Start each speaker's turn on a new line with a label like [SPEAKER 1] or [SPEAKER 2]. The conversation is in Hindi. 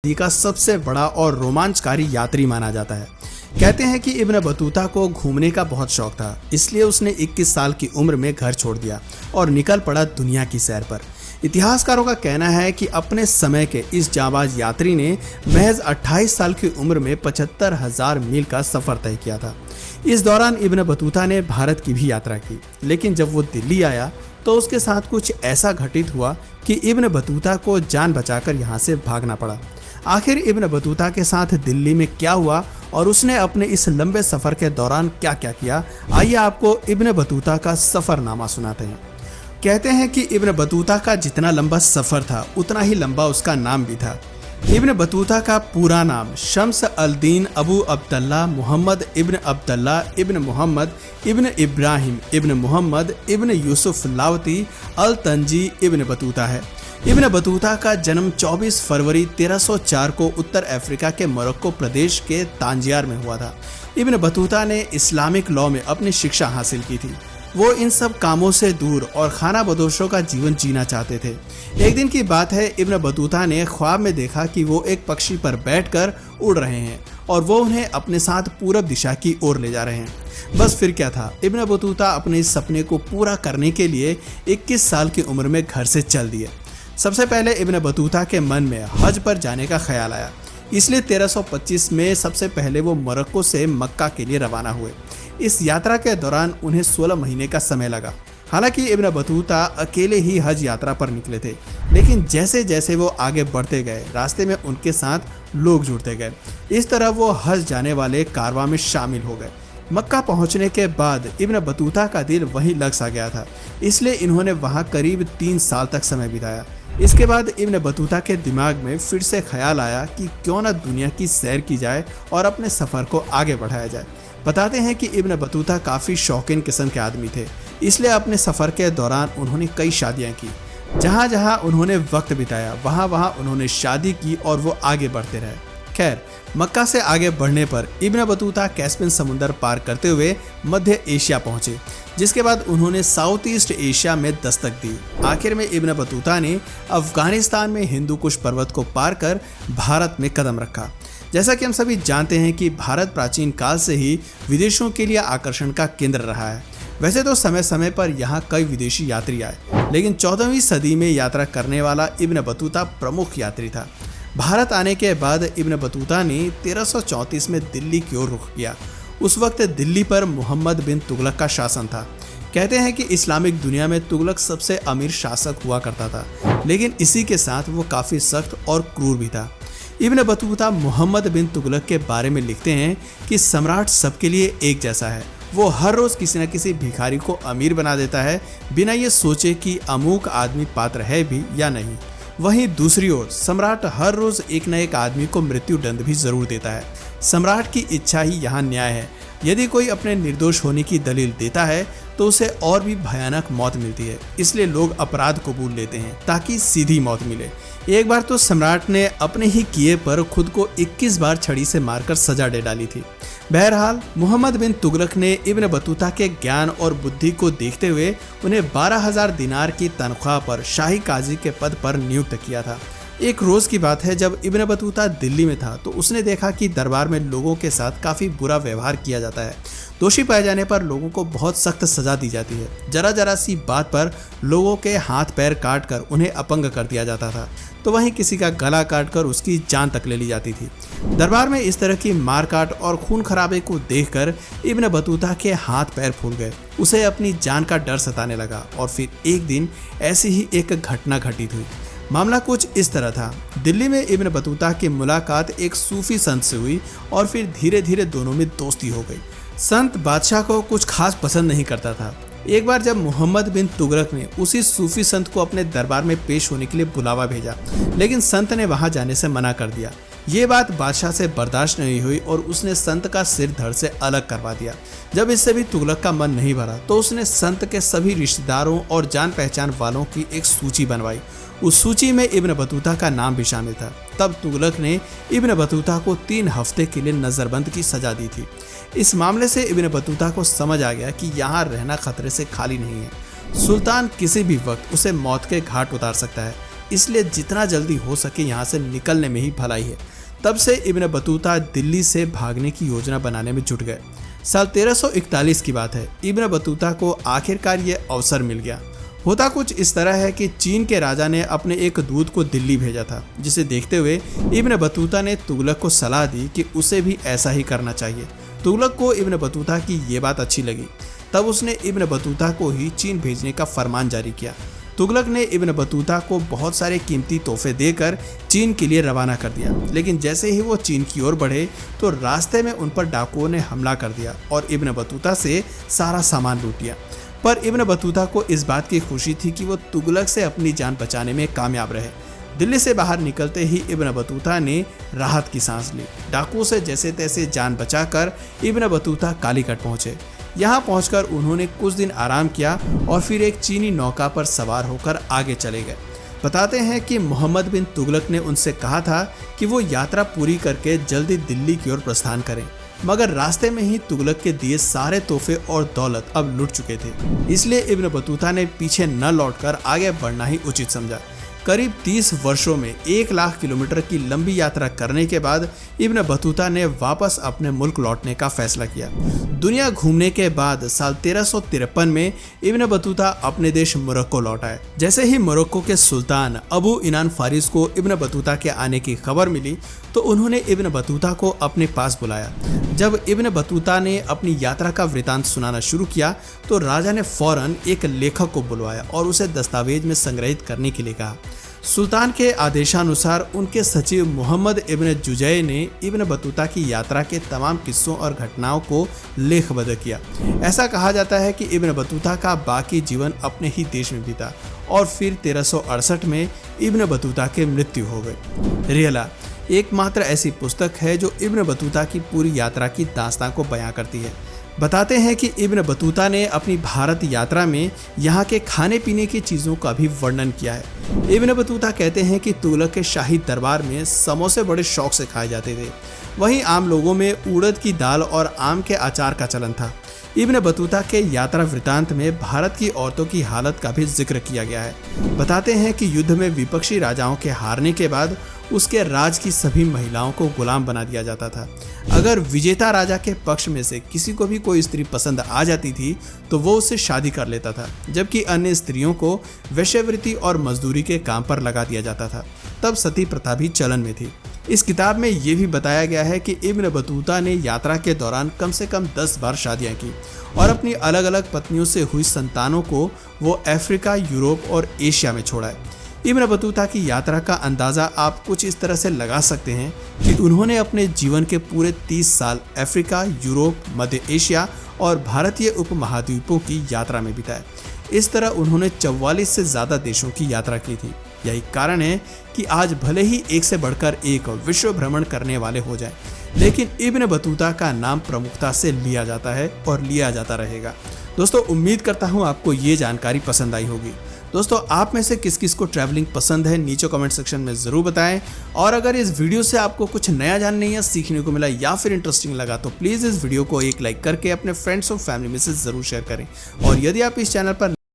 [SPEAKER 1] का सबसे बड़ा और रोमांचकारी यात्री माना जाता है। कहते हैं कि इब्न बतूता को घूमने का बहुत शौक था, इसलिए उसने 21 साल की उम्र में घर छोड़ दिया और निकल पड़ा दुनिया की सैर पर। इतिहासकारों का कहना है कि अपने समय के इस जाबाज यात्री ने महज 28 साल की उम्र में 75,000 मील का सफर तय किया था। इस दौरान इब्न बतूता ने भारत की भी यात्रा की, लेकिन जब वो दिल्ली आया तो उसके साथ कुछ ऐसा घटित हुआ कि इब्न बतूता को जान बचाकर यहाँ से भागना पड़ा। आखिर इब्न बतूता के साथ दिल्ली में क्या हुआ और उसने अपने इस लंबे सफर के दौरान क्या क्या किया, आइए आपको इब्न बतूता का सफरनामा सुनाते हैं। कहते हैं कि इब्न बतूता का जितना लंबा सफर था उतना ही लंबा उसका नाम भी था। इब्न बतूता का पूरा नाम शम्स अल-दीन अबू अब्दुल्ला मोहम्मद इब्न अब्दुल्ला इब्न मोहम्मद इब्न इब्राहिम इब्न मोहम्मद इब्न यूसुफ लावती अल तंजी इब्न बतूता है। इब्न बतूता का जन्म 24 फरवरी 1304 को उत्तर अफ्रीका के मोरक्को प्रदेश के तांजियार में हुआ था। इब्न बतूता ने इस्लामिक लॉ में अपनी शिक्षा हासिल की थी। वो इन सब कामों से दूर और खाना बदोशों का जीवन जीना चाहते थे। एक दिन की बात है, इब्न बतूता ने ख्वाब में देखा कि वो एक पक्षी पर बैठकर उड़ रहे हैं और वो उन्हें अपने साथ पूरब दिशा की ओर ले जा रहे हैं। बस फिर क्या था, इब्न बतूता अपने इस सपने को पूरा करने के लिए 21 साल की उम्र में घर से चल दिए। सबसे पहले इब्न बतूता के मन में हज पर जाने का ख्याल आया, इसलिए 1325 में सबसे पहले वो मोरक्को से मक्का के लिए रवाना हुए। इस यात्रा के दौरान उन्हें 16 महीने का समय लगा। हालांकि इब्न बतूता अकेले ही हज यात्रा पर निकले थे, लेकिन जैसे जैसे वो आगे बढ़ते गए रास्ते में उनके साथ लोग जुड़ते गए। इस तरह वो हज जाने वाले कारवां में शामिल हो गए। मक्का पहुंचने के बाद इब्न बतूता का दिल वहीं लग सा गया था, इसलिए इन्होंने वहां करीब 3 साल तक समय बिताया। इसके बाद इब्न बतूता के दिमाग में फिर से ख्याल आया कि क्यों ना दुनिया की सैर की जाए और अपने सफ़र को आगे बढ़ाया जाए। बताते हैं कि इब्न बतूता काफ़ी शौकीन किस्म के आदमी थे, इसलिए अपने सफ़र के दौरान उन्होंने कई शादियां की। जहां जहां उन्होंने वक्त बिताया वहां वहां उन्होंने शादी की और वो आगे बढ़ते रहे। खैर, मक्का से आगे बढ़ने पर इब्न बतूता कैस्पियन समुंदर पार करते हुए मध्य एशिया पहुंचे, जिसके बाद उन्होंने साउथ ईस्ट एशिया में दस्तक दी। आखिर में इब्न बतूता ने अफगानिस्तान में हिंदू कुश पर्वत को पार कर भारत में कदम रखा। जैसा कि हम सभी जानते हैं कि भारत प्राचीन काल से ही विदेशों के लिए आकर्षण का केंद्र रहा है। वैसे तो समय समय पर यहाँ कई विदेशी यात्री आए, लेकिन 14वीं सदी में यात्रा करने वाला इब्न बतूता प्रमुख यात्री था। भारत आने के बाद इब्न बतूता ने 1334 में दिल्ली की ओर रुख किया। उस वक्त दिल्ली पर मोहम्मद बिन तुगलक का शासन था। कहते हैं कि इस्लामिक दुनिया में तुगलक सबसे अमीर शासक हुआ करता था, लेकिन इसी के साथ वो काफ़ी सख्त और क्रूर भी था। इब्न बतूता मोहम्मद बिन तुगलक के बारे में लिखते हैं कि सम्राट सबके लिए एक जैसा है। वो हर रोज़ किसी न किसी भिखारी को अमीर बना देता है, बिना ये सोचे कि अमुक आदमी पात्र है भी या नहीं। वहीं दूसरी ओर सम्राट हर रोज़ एक न एक आदमी को मृत्यु दंड भी ज़रूर देता है। सम्राट की इच्छा ही यहाँ न्याय है। यदि कोई अपने निर्दोष होने की दलील देता है तो उसे और भी भयानक मौत मिलती है, इसलिए लोग अपराध कबूल लेते हैं ताकि सीधी मौत मिले। एक बार तो सम्राट ने अपने ही किए पर खुद को 21 बार छड़ी से मारकर सजा दे डाली थी। बहरहाल, मोहम्मद बिन तुगलक ने इब्न बतूता के ज्ञान और बुद्धि को देखते हुए उन्हें 12,000 दिनार की तनख्वाह पर शाही काजी के पद पर नियुक्त किया था। एक रोज़ की बात है, जब इब्न बतूता दिल्ली में था तो उसने देखा कि दरबार में लोगों के साथ काफ़ी बुरा व्यवहार किया जाता है। दोषी पाए जाने पर लोगों को बहुत सख्त सज़ा दी जाती है। जरा जरा सी बात पर लोगों के हाथ पैर काट कर उन्हें अपंग कर दिया जाता था, तो वहीं किसी का गला काट कर उसकी जान तक ले ली जाती थी। दरबार में इस तरह की मारकाट और खून खराबे को देखकर इब्न बतूता के हाथ पैर फूल गए। उसे अपनी जान का डर सताने लगा और फिर एक दिन ऐसी ही एक घटना घटित हुई। मामला कुछ इस तरह था। दिल्ली में इब्न बतूता की मुलाकात एक सूफी संत से हुई और फिर धीरे धीरे दोनों में दोस्ती हो गई। संत बादशाह को कुछ खास पसंद नहीं करता था। एक बार जब मोहम्मद बिन तुगलक ने उसी सूफी संत को अपने दरबार में पेश होने के लिए बुलावा भेजा, लेकिन संत ने वहां जाने से मना कर दिया। ये बात बादशाह से बर्दाश्त नहीं हुई और उसने संत का सिर धड़ से अलग करवा दिया। जब इससे भी तुगलक का मन नहीं भरा तो उसने संत के सभी रिश्तेदारों और जान पहचान वालों की एक सूची बनवाई। उस सूची में इब्न बतूता का नाम भी शामिल था। तब तुगलक ने इब्न बतूता को 3 हफ्ते के लिए नज़रबंद की सजा दी थी। इस मामले से इब्न बतूता को समझ आ गया कि यहाँ रहना खतरे से खाली नहीं है। सुल्तान किसी भी वक्त उसे मौत के घाट उतार सकता है। इसलिए जितना जल्दी हो सके यहाँ से निकलने में ही भलाई है। तब से इब्न बतूता दिल्ली से भागने की योजना बनाने में जुट गए। साल 1341 की बात है। इब्न बतूता को आखिरकार ये अवसर मिल गया। होता कुछ इस तरह है कि चीन के राजा ने अपने एक दूत को दिल्ली भेजा था, जिसे देखते हुए इब्न बतूता ने तुगलक को सलाह दी कि उसे भी ऐसा ही करना चाहिए। तुगलक को इब्न बतूता की ये बात अच्छी लगी। तब उसने इब्न बतूता को ही चीन भेजने का फरमान जारी किया। तुगलक ने इब्न बतूता को बहुत सारे कीमती तोहफे देकर चीन के लिए रवाना कर दिया। लेकिन जैसे ही वो चीन की ओर बढ़े तो रास्ते में उन पर डाकुओं ने हमला कर दिया और इब्न बतूता से सारा सामान लूट लिया। पर इब्न बतूता को इस बात की खुशी थी कि वो तुगलक से अपनी जान बचाने में कामयाब रहे। दिल्ली से बाहर निकलते ही इब्न बतूता ने राहत की सांस ली। डाकुओं से जैसे तैसे जान बचाकर इब्न बतूता कालीकट पहुंचे। यहाँ पहुंचकर उन्होंने कुछ दिन आराम किया और फिर एक चीनी नौका पर सवार होकर आगे चले गए। बताते हैं कि मोहम्मद बिन तुगलक ने उनसे कहा था कि वो यात्रा पूरी करके जल्दी दिल्ली की ओर प्रस्थान करें, मगर रास्ते में ही तुगलक के दिए सारे तोहफे और दौलत अब लुट चुके थे। इसलिए इब्न बतूता ने पीछे न लौटकर आगे बढ़ना ही उचित समझा। करीब 30 वर्षों में 1 लाख किलोमीटर की लंबी यात्रा करने के बाद इब्न बतूता ने वापस अपने मुल्क लौटने का फैसला किया। दुनिया घूमने के बाद साल 1353 में इब्न बतूता अपने देश मोरक्को लौट आए। जैसे ही मोरक्को के सुल्तान अबू इनान फारिस को इब्न बतूता के आने की खबर मिली तो उन्होंने इब्न बतूता को अपने पास बुलाया। जब इब्न बतूता ने अपनी यात्रा का वृतांत सुनाना शुरू किया तो राजा ने फौरन एक लेखक को बुलवाया और उसे दस्तावेज में संग्रहित करने के लिए कहा। सुल्तान के आदेशानुसार उनके सचिव मोहम्मद इब्न जुजै ने इब्न बतूता की यात्रा के तमाम किस्सों और घटनाओं को लेखबद्ध किया। ऐसा कहा जाता है कि इब्न बतूता का बाकी जीवन अपने ही देश में बीता और फिर 1368 में इब्न बतूता की मृत्यु हो गई। रियला एकमात्र ऐसी पुस्तक है जो इब्न बतूता की पूरी यात्रा की दास्तां को बयां करती है। बताते हैं कि इब्न बतूता ने अपनी भारत यात्रा में यहाँ के खाने पीने की चीज़ों का भी वर्णन किया है। इब्न बतूता कहते हैं कि तुगलक के शाही दरबार में समोसे बड़े शौक से खाए जाते थे। वहीं आम लोगों में उड़द की दाल और आम के अचार का चलन था। इब्न बतूता के यात्रा वृतांत में भारत की औरतों की हालत का भी जिक्र किया गया है। बताते हैं कि युद्ध में विपक्षी राजाओं के हारने के बाद उसके राज की सभी महिलाओं को गुलाम बना दिया जाता था। अगर विजेता राजा के पक्ष में से किसी को भी कोई स्त्री पसंद आ जाती थी तो वो उससे शादी कर लेता था, जबकि अन्य स्त्रियों को वेश्यावृत्ति और मजदूरी के काम पर लगा दिया जाता था। तब सती प्रथा भी चलन में थी। इस किताब में ये भी बताया गया है कि इब्न बतूता ने यात्रा के दौरान कम से कम 10 बार शादियां की और अपनी अलग अलग पत्नियों से हुई संतानों को वो अफ्रीका, यूरोप और एशिया में छोड़ा है। इब्न बतूता की यात्रा का अंदाज़ा आप कुछ इस तरह से लगा सकते हैं कि उन्होंने अपने जीवन के पूरे 30 साल अफ्रीका, यूरोप, मध्य एशिया और भारतीय उपमहाद्वीपों की यात्रा में बिताए। इस तरह उन्होंने 44 से ज़्यादा देशों की यात्रा की थी। यही कारण है कि आज भले ही एक से बढ़कर एक विश्व भ्रमण करने वाले हो जाएं, लेकिन इब्न बतूता का नाम प्रमुखता से लिया जाता है और लिया जाता रहेगा। दोस्तों, उम्मीद करता हूँ आपको ये जानकारी पसंद आई होगी। दोस्तों, आप में से किस किस को ट्रैवलिंग पसंद है नीचे कमेंट सेक्शन में ज़रूर बताएं। और अगर इस वीडियो से आपको कुछ नया जानने या सीखने को मिला या फिर इंटरेस्टिंग लगा तो प्लीज़ इस वीडियो को एक लाइक करके अपने फ्रेंड्स और फैमिली में से ज़रूर शेयर करें। और यदि आप इस चैनल पर